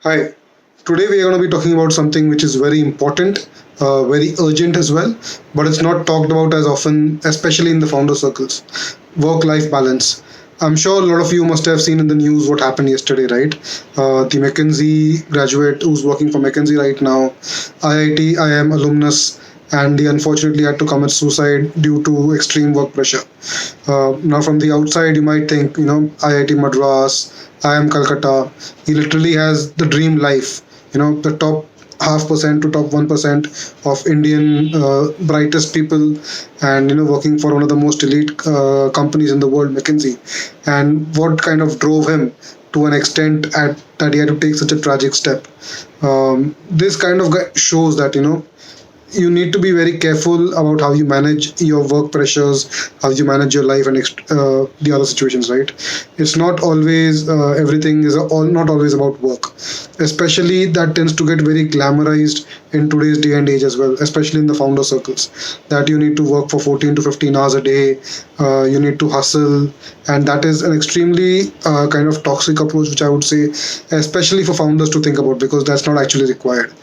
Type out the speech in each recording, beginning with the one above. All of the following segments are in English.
Hi. Today we are going to be talking about something which is very important, very urgent as well, but it's not talked about as often, especially in the founder circles. Work-life balance. I'm sure a lot of you must have seen in the news what happened yesterday, right? The McKinsey graduate who's working for McKinsey right now, IIT-IIM alumnus, and he unfortunately had to commit suicide due to extreme work pressure. Now, from the outside, you might think, IIT Madras, IIM Calcutta. He literally has the dream life. The top half percent to top 1% of Indian brightest people, and working for one of the most elite companies in the world, McKinsey. And what kind of drove him to an extent that he had to take such a tragic step. This kind of shows that you need to be very careful about how you manage your work pressures, how you manage your life, and the other situations. Right? It's not always everything is all not always about work. Especially that tends to get very glamorized in today's day and age as well. Especially in the founder circles, that you need to work for 14 to 15 hours a day. You need to hustle, and that is an extremely kind of toxic approach, which I would say, especially for founders to think about, because that's not actually required.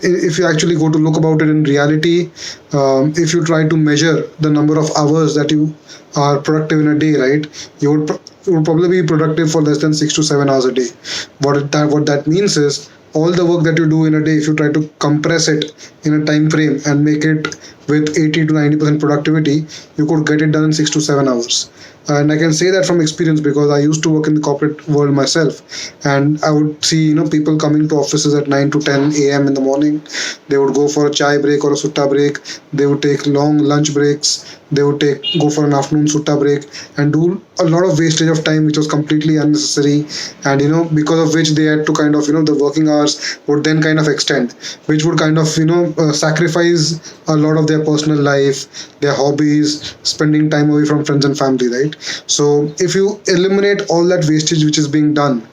If you actually go to look about it in reality, if you try to measure the number of hours that you are productive in a day, right, you would probably be productive for less than 6 to 7 hours a day. What that means is, all the work that you do in a day, if you try to compress it in a time frame and make it with 80 to 90% productivity, you could get it done in 6 to 7 hours. And I can say that from experience, because I used to work in the corporate world myself, and I would see people coming to offices at 9 to 10 a.m. in the morning. They would go for a chai break or a sutta break. They would take long lunch breaks. They would go for an afternoon sutta break and do a lot of wastage of time, which was completely unnecessary. And because of which they had to kind of the working hours would then kind of extend, which would kind of sacrifice a lot of their personal life, their hobbies, spending time away from friends and family, right? So if you eliminate all that wastage which is being done,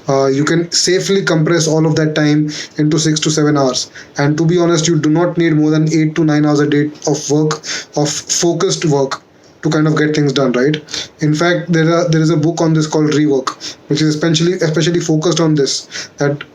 you can safely compress all of that time into 6 to 7 hours. And to be honest, you do not need more than 8 to 9 hours a day of work, of focused work, to kind of get things done, right? In fact, there is a book on this called Rework, which is especially focused on this, that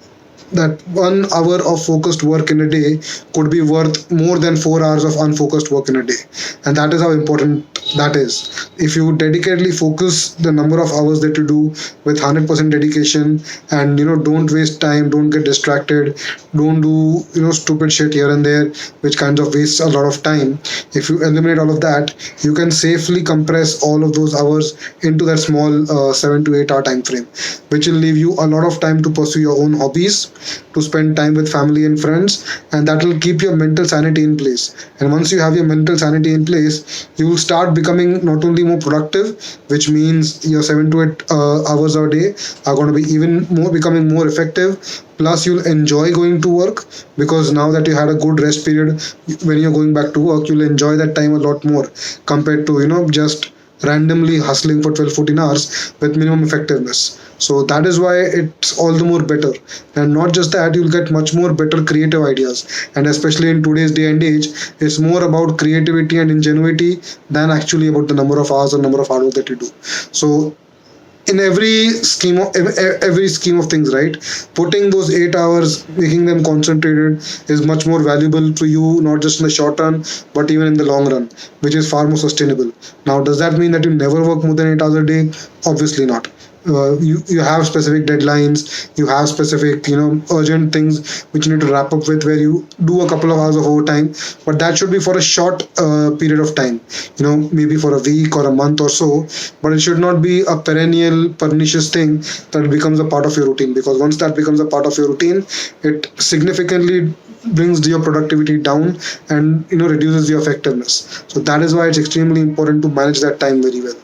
1 hour of focused work in a day could be worth more than 4 hours of unfocused work in a day. And that is how important that is. If you dedicatedly focus the number of hours that you do with 100% dedication, and don't waste time, don't get distracted, don't do stupid shit here and there, which kind of wastes a lot of time. If you eliminate all of that, you can safely compress all of those hours into that small 7 to 8 hour time frame, which will leave you a lot of time to pursue your own hobbies, to spend time with family and friends, and that will keep your mental sanity in place. And once you have your mental sanity in place, you will start becoming not only more productive, which means your 7 to 8 hours a day are going to be even more becoming more effective. Plus, you'll enjoy going to work, because now that you had a good rest period, when you're going back to work, you'll enjoy that time a lot more compared to just randomly hustling for 12 to 14 hours with minimum effectiveness. So that is why it's all the more better. And not just that, you'll get much more better creative ideas. And especially in today's day and age, it's more about creativity and ingenuity than actually about the number of hours or number of hours that you do. So in every scheme of things, right, putting those 8 hours, making them concentrated, is much more valuable to you, not just in the short run, but even in the long run, which is far more sustainable. Now, does that mean that you never work more than 8 hours a day? Obviously not. You have specific deadlines, you have specific urgent things which you need to wrap up with, where you do a couple of hours of overtime, but that should be for a short period of time, maybe for a week or a month or so. But it should not be a perennial pernicious thing that becomes a part of your routine, because once that becomes a part of your routine, it significantly brings your productivity down and reduces your effectiveness. So that is why it's extremely important to manage that time very well.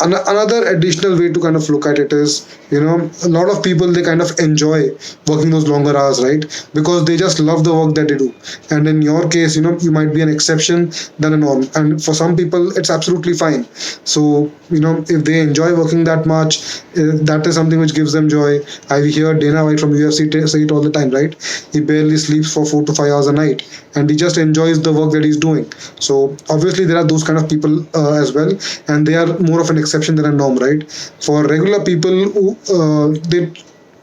Another additional way to kind of look at it is, a lot of people, they kind of enjoy working those longer hours, right? Because they just love the work that they do. And in your case, you might be an exception than a norm. And for some people, it's absolutely fine. So, if they enjoy working that much, that is something which gives them joy. I hear Dana White from UFC say it all the time, right? He barely sleeps for 4 to 5 hours a night, and he just enjoys the work that he's doing. So obviously there are those kind of people as well, and they are more of an exception than a norm, right? For regular people who they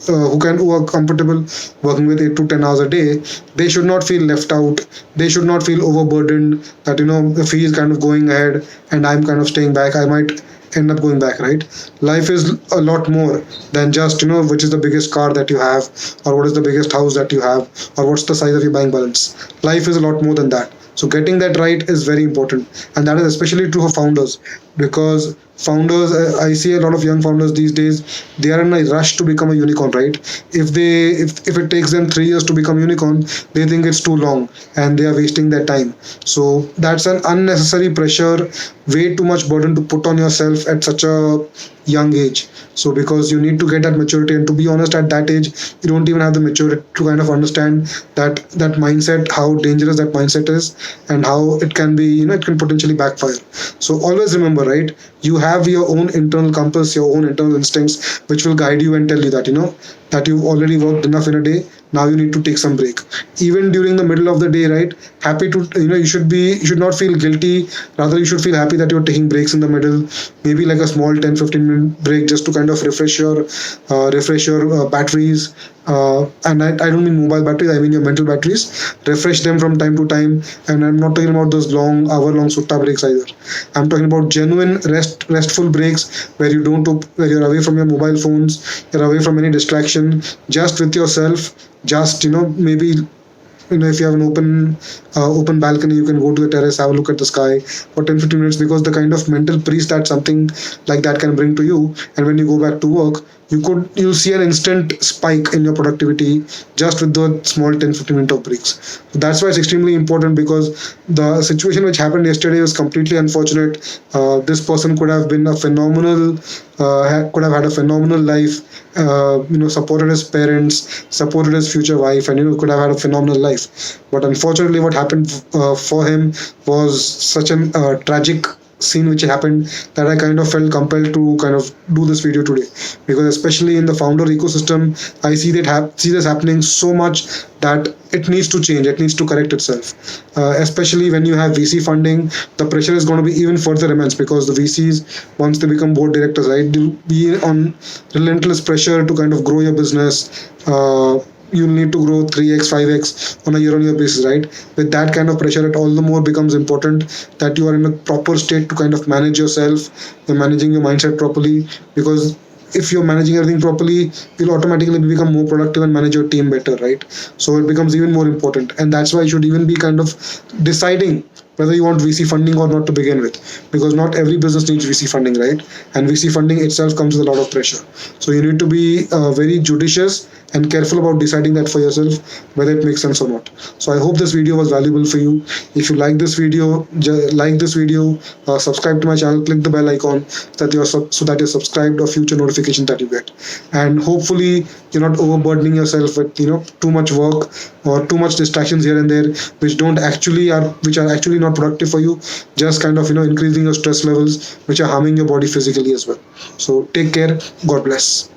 who are comfortable working with 8 to 10 hours a day, they should not feel left out. They should not feel overburdened that if he is kind of going ahead and I'm kind of staying back, I might end up going back, right? Life is a lot more than just which is the biggest car that you have, or what is the biggest house that you have, or what's the size of your bank balance. Life is a lot more than that. So getting that right is very important, and that is especially true for founders, because founders, I see a lot of young founders these days, they are in a rush to become a unicorn, right? If it takes them 3 years to become unicorn, they think it's too long and they are wasting their time. So that's an unnecessary pressure, way too much burden to put on yourself at such a young age. So because you need to get that maturity, and to be honest, at that age you don't even have the maturity to kind of understand that mindset, how dangerous that mindset is, and how it can be, it can potentially backfire. So always remember, right, you have your own internal compass, your own internal instincts, which will guide you and tell you that that you've already worked enough in a day. Now you need to take some break, even during the middle of the day, right? Happy to, you should not feel guilty, rather you should feel happy that you're taking breaks in the middle, maybe like a small 10-15 minute break, just to kind of refresh your batteries. And I don't mean mobile batteries, I mean your mental batteries. Refresh them from time to time. And I'm not talking about those long hour-long sutta breaks either. I'm talking about genuine restful breaks, where where you're away from your mobile phones, you're away from any distraction, just with yourself. Just maybe if you have an open balcony, you can go to the terrace, have a look at the sky for 10-15 minutes, because the kind of mental peace that something like that can bring to you, and when you go back to work, you'll see an instant spike in your productivity just with the small 10-15 minute of breaks. So that's why it's extremely important, because the situation which happened yesterday was completely unfortunate. This person could have been a phenomenal, could have had a phenomenal life, supported his parents, supported his future wife, and could have had a phenomenal life. But unfortunately, what happened for him was such a tragic scene which happened, that I kind of felt compelled to kind of do this video today, because especially in the founder ecosystem, I see this happening so much that it needs to change, it needs to correct itself. Especially when you have VC funding, the pressure is going to be even further immense, because the VCs, once they become board directors, right, they'll be on relentless pressure to kind of grow your business. You'll need to grow 3x, 5x on a year-on-year basis, right? With that kind of pressure, it all the more becomes important that you are in a proper state to kind of manage yourself, you're managing your mindset properly, because if you're managing everything properly, you'll automatically become more productive and manage your team better, right? So it becomes even more important, and that's why you should even be kind of deciding whether you want VC funding or not to begin with, because not every business needs VC funding, right? And VC funding itself comes with a lot of pressure. So you need to be very judicious and careful about deciding that for yourself, whether it makes sense or not. So I hope this video was valuable for you. If you like this video, subscribe to my channel, click the bell icon so that you're subscribed or future notifications that you get. And hopefully you're not overburdening yourself with too much work or too much distractions here and there, which are actually not productive for you, just kind of increasing your stress levels, which are harming your body physically as well. So take care. God bless.